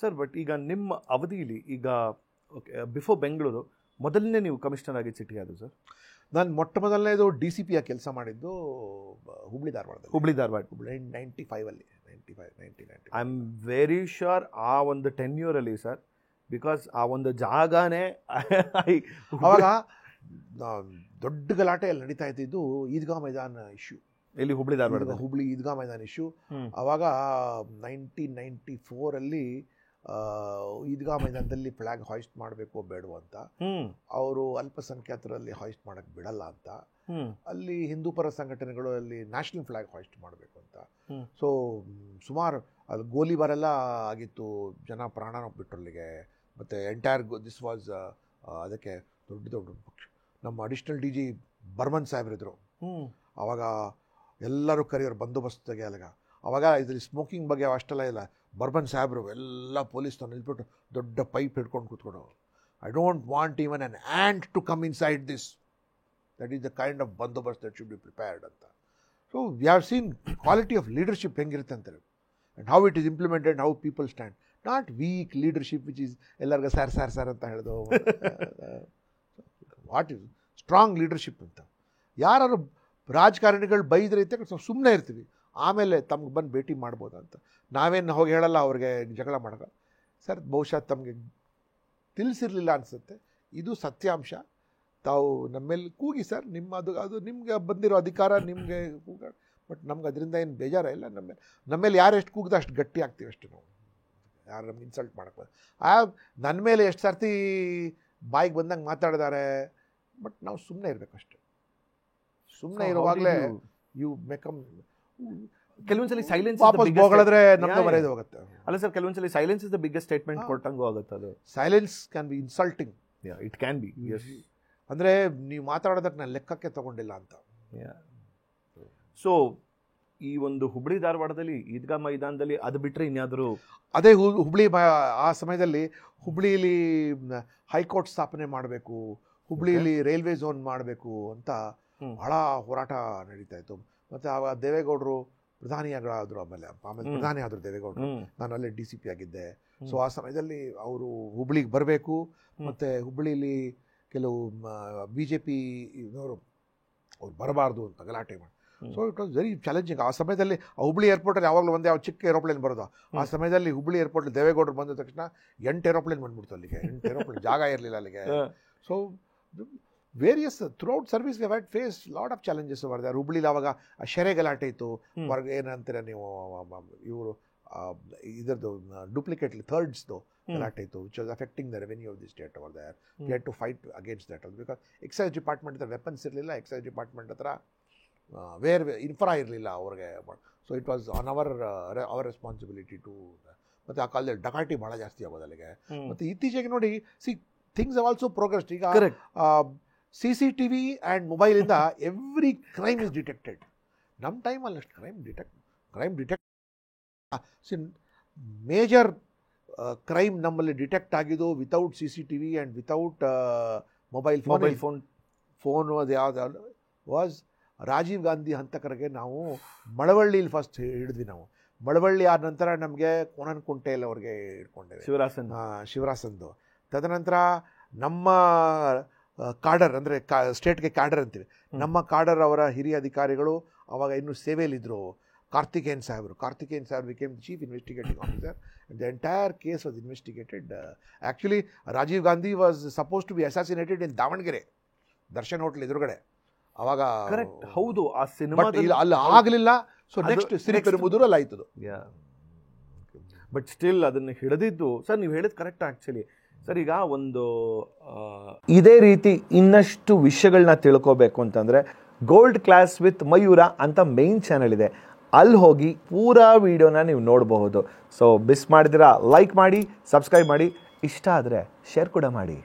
Sir but ಈಗ ನಿಮ್ಮ ಅವಧಿಯಲ್ಲಿ ಈಗ ಓಕೆ ಬಿಫೋರ್ ಬೆಂಗಳೂರು ಮೊದಲನೇ ನೀವು ಕಮಿಷನರ್ ಆಗಿ ಸಿಟಿ ಆದರು ಸರ್? ನಾನು ಮೊಟ್ಟ ಮೊದಲನೇದು DCP ಆಗಿ ಕೆಲಸ ಮಾಡಿದ್ದು ಹುಬ್ಳಿ ಧಾರವಾಡ 95ಅಲ್ಲಿ 95 ಐ ಆಮ್ ವೆರಿ ಶ್ಯೂರ್ ಆ ಒಂದು ಟೆನ್ಯೂರಲ್ಲಿ ಸರ್, ಬಿಕಾಸ್ ಆ ಒಂದು ಜಾಗನೇ ಅವಾಗ ದೊಡ್ಡ ಗಲಾಟೆಯಲ್ಲಿ ನಡೀತಾ ಇದ್ದಿದ್ದು ಈದ್ಗಾ ಮೈದಾನ ಇಶ್ಯೂ. ಇಲ್ಲಿ ಹುಬ್ಳಿ ಧಾರವಾಡ ಹುಬ್ಳಿ ಈದ್ಗಾ ಮೈದಾನ ಇಶ್ಯೂ. ಅವಾಗ 1994ಅಲ್ಲಿ ಈದ್ಗಾ ಮೈದಾನದಲ್ಲಿ ಫ್ಲಾಗ್ ಹಾಯಿಸ್ಟ್ ಮಾಡಬೇಕು ಬೇಡವು ಅಂತ, ಅವರು ಅಲ್ಪಸಂಖ್ಯಾತರಲ್ಲಿ ಹಾಯಿಸ್ಟ್ ಮಾಡಕ್ ಬಿಡಲ್ಲ ಅಂತ, ಅಲ್ಲಿ ಹಿಂದೂ ಪರ ಸಂಘಟನೆಗಳು ಅಲ್ಲಿ ನ್ಯಾಷನಲ್ ಫ್ಲಾಗ್ ಹಾಯಿಸ್ಟ್ ಮಾಡಬೇಕು ಅಂತ. ಸೊ ಸುಮಾರು ಅಲ್ಲಿ ಗೋಲಿಬಾರೆಲ್ಲ ಆಗಿತ್ತು, ಜನ ಪ್ರಾಣ ಬಿಟ್ಟರಲ್ಲಿಗೆ. ಮತ್ತು ಎಂಟೈರ್ ದಿಸ್ ವಾಸ್ ಅದಕ್ಕೆ ದೊಡ್ಡ ದೊಡ್ಡ ಪಕ್ಷ. ನಮ್ಮ ಅಡಿಷನಲ್ DG ಬರ್ಮನ್ ಸಾಹೇಬ್ರಿದ್ರು, ಅವಾಗ ಎಲ್ಲರೂ ಕರೆಯೋರು ಬಂದೋಬಸ್ತಿಗೆ. ಅವಾಗ ಇದರಲ್ಲಿ ಸ್ಮೋಕಿಂಗ್ ಬಗ್ಗೆ ಅಷ್ಟೆಲ್ಲ ಇಲ್ಲ. ಬರ್ಮನ್ ಸಾಹೇಬ್ರು ಎಲ್ಲ ಪೊಲೀಸ್ನ ನಿಲ್ಬಿಟ್ಟು ದೊಡ್ಡ ಪೈಪ್ ಹಿಡ್ಕೊಂಡು ಕೂತ್ಕೊಂಡು, I don't want even an ant to come inside this, that is the kind of bandobast that should be prepared ಅಂತ. So we have seen quality of leadership ಹೆಂಗಿರುತ್ತೆ ಅಂತಾರೆ, and how it is implemented, how people stand. Not weak leadership which is ಎಲ್ಲರಿಗೂ sir ಅಂತ ಹೇಳಿದು. What is strong leadership ಅಂತ. ಯಾರು ರಾಜಕಾರಣಿಗಳು ಬೈದ್ರೆ ಇತ್ತೆ ಸುಮ್ಮನೆ ಇರ್ತೀವಿ, ಆಮೇಲೆ ತಮ್ಗೆ ಬಂದು ಭೇಟಿ ಮಾಡ್ಬೋದು ಅಂತ. ನಾವೇನು ಹೋಗಿ ಹೇಳಲ್ಲ ಅವ್ರಿಗೆ ಜಗಳ ಮಾಡೋಲ್ಲ. ಸರ್ ಬಹುಶಃ ತಮಗೆ ತಿಳಿಸಿರಲಿಲ್ಲ ಅನಿಸುತ್ತೆ, ಇದು ಸತ್ಯಾಂಶ. ತಾವು ನಮ್ಮೇಲೆ ಕೂಗಿ ಸರ್, ಅದು ನಿಮಗೆ ಬಂದಿರೋ ಅಧಿಕಾರ ನಿಮಗೆ ಕೂಗ, ಬಟ್ ನಮ್ಗೆ ಅದರಿಂದ ಏನು ಬೇಜಾರ ಇಲ್ಲ. ನಮ್ಮೇಲೆ ಯಾರು ಎಷ್ಟು ಕೂಗ್ದ ಅಷ್ಟು ಗಟ್ಟಿ ಆಗ್ತೀವಿ ಅಷ್ಟು. ನಾವು ಯಾರು ನಮ್ಗೆ ಇನ್ಸಲ್ಟ್ ಮಾಡೋಕ್ಕೆ ನನ್ನ ಮೇಲೆ ಎಷ್ಟು ಸರ್ತಿ ಬಾಯಿಗೆ ಬಂದಂಗೆ ಮಾತಾಡಿದ್ದಾರೆ, ಬಟ್ ನಾವು ಸುಮ್ಮನೆ ಇರಬೇಕಷ್ಟೆ. ಸುಮ್ಮನೆ ಇರುವಾಗಲೇ ಯು ಮೇಕಮ್. ಕೆಲವೊಂದ್ಸಲಿ ಸೈಲೆನ್ಸ್ ವಾಪಸ್ ಹೋಗಳಿದ್ರೆ ನಮ್ಗೆ ಮರ್ಯಾದೆ ಹೋಗುತ್ತೆ. ಅಲ್ಲ ಸರ್, ಕೆಲವೊಂದ್ಸಲಿ silence is the biggest statement ಕೊಟ್ಟಂಗೂ ಆಗುತ್ತೆ. ಅದು silence can be insulting. It can be. ಅಂದರೆ ನೀವು ಮಾತಾಡೋದಕ್ಕೆ ನಾನು ಲೆಕ್ಕಕ್ಕೆ ತಗೊಂಡಿಲ್ಲ ಅಂತ. ಸೊ ಈ ಒಂದು ಹುಬ್ಳಿ ಧಾರವಾಡದಲ್ಲಿ ಈದ್ಗಾ ಮೈದಾನದಲ್ಲಿ ಅದು ಬಿಟ್ಟರೆ ಇನ್ಯಾದರೂ ಅದೇ ಹುಬ್ಳಿ ಆ ಸಮಯದಲ್ಲಿ ಹುಬ್ಳಿಲಿ ಹೈಕೋರ್ಟ್ ಸ್ಥಾಪನೆ ಮಾಡಬೇಕು, ಹುಬ್ಳಿಲಿ ರೈಲ್ವೆ ಝೋನ್ ಮಾಡಬೇಕು ಅಂತ ಬಹಳ ಹೋರಾಟ ನಡೀತಾ ಇತ್ತು. ಮತ್ತು ಆವಾಗ ದೇವೇಗೌಡರು ಪ್ರಧಾನಿಯಾದರು, ಆಮೇಲೆ ಪ್ರಧಾನಿ ಆದರು ದೇವೇಗೌಡರು. ನಾನು ಅಲ್ಲೇ DCP ಆಗಿದ್ದೆ. ಸೊ ಆ ಸಮಯದಲ್ಲಿ ಅವರು ಹುಬ್ಳಿಗೆ ಬರಬೇಕು, ಮತ್ತು ಹುಬ್ಳಿಲಿ ಕೆಲವು BJP ಅವ್ರು ಬರಬಾರ್ದು ಅಂತ ಗಲಾಟೆ ಮಾಡಿ. So it was very challenging. ಆ ಸಮಯದಲ್ಲಿ ಹುಬ್ಳಿ ಏರ್ಪೋರ್ಟಲ್ಲಿ ಯಾವಾಗಲೂ ಒಂದೇ ಚಿಕ್ಕ ಏರೋಪ್ಲೇನ್ ಬರೋದು. ಆ ಸಮಯದಲ್ಲಿ ಹುಬ್ಳಿ ಏರ್ಪೋರ್ಟಲ್ಲಿ ದೇವೇಗೌಡರು ಬಂದ ತಕ್ಷಣ 8 ಏರೋಪ್ಲೇನ್ ಬಂದ್ಬಿಡ್ತು ಅಲ್ಲಿಗೆ. 8 ಏರೋಪ್ಲೇನ್ ಜಾಗ ಇರಲಿಲ್ಲ ಅಲ್ಲಿಗೆ. So various throughout service we had face lot of challenges over there. ಹುಬ್ಳಿಲಿ ಆವಾಗ ಶೆರೆ ಗಲಾಟೆ ಇತ್ತು. ಹೊರಗೆ ಏನಂತೀರ ನೀವು, ಇವರು ಇದರದ್ದು ಡೂಪ್ಲಿಕೇಟ್ಲಿ ಥರ್ಡ್ಸ್ದು ಗಲಾಟೆ ಇತ್ತು, which was affecting the revenue of the state over there. We had to fight against that. Because excise department ಹತ್ರ ವೆಪನ್ಸ್ ಇರಲಿಲ್ಲ, ಎಕ್ಸೈಸ್ ಡಿಪಾರ್ಟ್ಮೆಂಟ್ ಹತ್ರ ಇನ್ಫ್ರಾ ಇರಲಿಲ್ಲ ಅವ್ರಿಗೆ. So it was on our responsibility too. ಮತ್ತು ಆ ಕಾಲದಲ್ಲಿ ಡಕಾಟಿ ಭಾಳ ಜಾಸ್ತಿ ಆಗೋದು ಅಲ್ಲಿಗೆ. ಮತ್ತು ಇತ್ತೀಚೆಗೆ ನೋಡಿ, ಥಿಂಗ್ಸ್ ಹ್ಯಾವ್ ಆಲ್ಸೋ ಪ್ರೋಗ್ರೆಸ್ಡ್. ಈಗ CCTV ಆ್ಯಂಡ್ ಮೊಬೈಲಿಂದ ಎವ್ರಿ ಕ್ರೈಮ್ ಇಸ್ ಡಿಟೆಕ್ಟೆಡ್. ನಮ್ಮ ಟೈಮಲ್ಲಿ ಅಷ್ಟು ಕ್ರೈಮ್ ಡಿಟೆಕ್ಟ್ ಮೇಜರ್ ಕ್ರೈಮ್ ನಮ್ಮಲ್ಲಿ ಡಿಟೆಕ್ಟ್ ಆಗಿದ್ದು without CCTV and without mobile phone ಅದು ಯಾವ್ದು ವಾಸ್ ರಾಜೀವ್ ಗಾಂಧಿ ಹಂತಕರಿಗೆ ನಾವು ಮಳವಳ್ಳಿಲಿ ಫಸ್ಟ್ ಹಿಡಿದ್ವಿ. ನಾವು ಮಳವಳ್ಳಿ ಆದ ನಂತರ ನಮಗೆ ಕೋಣನಕುಂಟೆಯಲ್ಲಿ ಅವ್ರಿಗೆ ಹಿಡ್ಕೊಂಡೇವೆ, ಶಿವರಾಸಂದು. ತದನಂತರ ನಮ್ಮ ಕಾಡರ್ ಅಂದರೆ ಸ್ಟೇಟ್ಗೆ ಕಾಡರ್ ಅಂತೀವಿ, ನಮ್ಮ ಕಾಡರ್ ಅವರ ಹಿರಿಯ ಅಧಿಕಾರಿಗಳು ಅವಾಗ ಇನ್ನೂ ಸೇವೆಯಲ್ಲಿದ್ದರು, ಕಾರ್ತಿಕೇಯನ್ ಸಾಹೇಬರು became the chief investigating officer. The entire case was investigated. Actually Rajiv Gandhi was suppose to be assassinated in Davangere, Darshan hotel ಎದುರುಗಡೆ. ಅವಾಗ ಕರೆಕ್ಟ್ ಹೌದು, ಆ ಸಿನಿಮಾ ಅಲ್ಲಿ ಆಗಲಿಲ್ಲ. ಸೊ ನೆಕ್ಸ್ಟ್ ಸಿರಿಪೆರುಂಬುದೂರಲ್ಲಿ ಆಯ್ತದು. ಬಟ್ ಸ್ಟಿಲ್ ಅದನ್ನು ಹಿಡಿದಿದ್ದು ಸರ್, ನೀವು ಹೇಳಿದ್ ಕರೆಕ್ಟ್ ಆ್ಯಕ್ಚುಲಿ. ಸರ್ ಈಗ ಒಂದು ಇದೇ ರೀತಿ ಇನ್ನಷ್ಟು ವಿಷಯಗಳನ್ನ ತಿಳ್ಕೋಬೇಕು ಅಂತಂದರೆ ಗೋಲ್ಡ್ ಕ್ಲಾಸ್ ವಿತ್ ಮಯೂರ ಅಂತ ಮೇನ್ ಚಾನಲ್ ಇದೆ, ಅಲ್ಲಿ ಹೋಗಿ ಪೂರಾ ವಿಡಿಯೋನ ನೀವು ನೋಡಬಹುದು. ಸೊ ಮಿಸ್ ಮಾಡಿದಿರಾ ಲೈಕ್ ಮಾಡಿ, ಸಬ್ಸ್ಕ್ರೈಬ್ ಮಾಡಿ, ಇಷ್ಟ ಆದರೆ ಶೇರ್ ಕೂಡ ಮಾಡಿ.